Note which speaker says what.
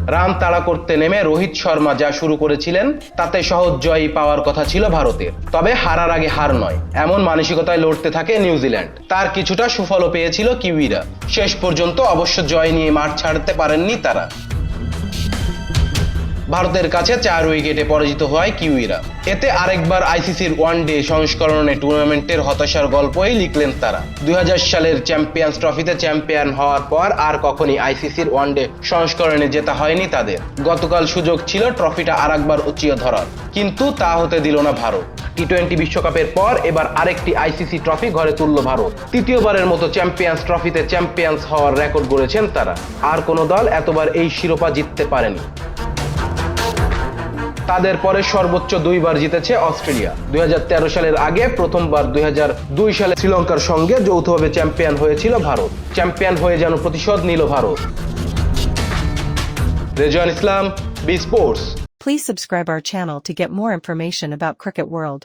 Speaker 1: Run তাড়া করতে নেমে রোহিত শর্মা যা শুরু করেছিলেন তাতে সহজ জয়ই পাওয়ার কথা ছিল ভারতের। তবে হারার আগে হার নয়, এমন মানসিকতায় লড়তে থাকে নিউজিল্যান্ড। তার কিছুটা সুফলও পেয়েছিল কিউইরা। শেষ পর্যন্ত অবশ্য জয় নিয়ে মাঠ ছাড়তে পারেননি তারা। ভারতের কাছে 4 উইকেটে পরাজিত হয় কিউইরা। এতে আরেকবার আইসিসির ওয়ানডে সংস্করণে টুর্নামেন্টের হতাশার গল্পই লিখলেন তারা। 2000 সালের চ্যাম্পিয়ন্স ট্রফিতে চ্যাম্পিয়ন হওয়ার পর আর কখনই আইসিসির ওয়ানডে সংস্করণে জেতা হয়নি তাদের। গতকাল সুযোগ ছিল ট্রফিটা আরেকবার উঁচিয়ে ধরার, কিন্তু তা হতে দিল না ভারত। টি-20 বিশ্বকাপের পর এবার আরেকটি আইসিসি ট্রফি ঘরে তুলল ভারত। তৃতীয়বারের মতো চ্যাম্পিয়ন্স ট্রফিতে চ্যাম্পিয়ন্স হওয়ার রেকর্ড গড়েছেন তারা। আর কোনো দল এতবার এই শিরোপা জিততে পারেনি। তাদের পরে সর্বোচ্চ 2বার জিতেছে অস্ট্রেলিয়া। 2013 সালের আগে প্রথমবার 2002 সালে শ্রীলঙ্কার সঙ্গে যৌথভাবে চ্যাম্পিয়ন হয়েছিল ভারত। চ্যাম্পিয়ন হয়ে যেন প্রতিশোধ নিল Bharat. Rezwan Islam, B sports.
Speaker 2: Please subscribe our channel to get more information about Cricket World.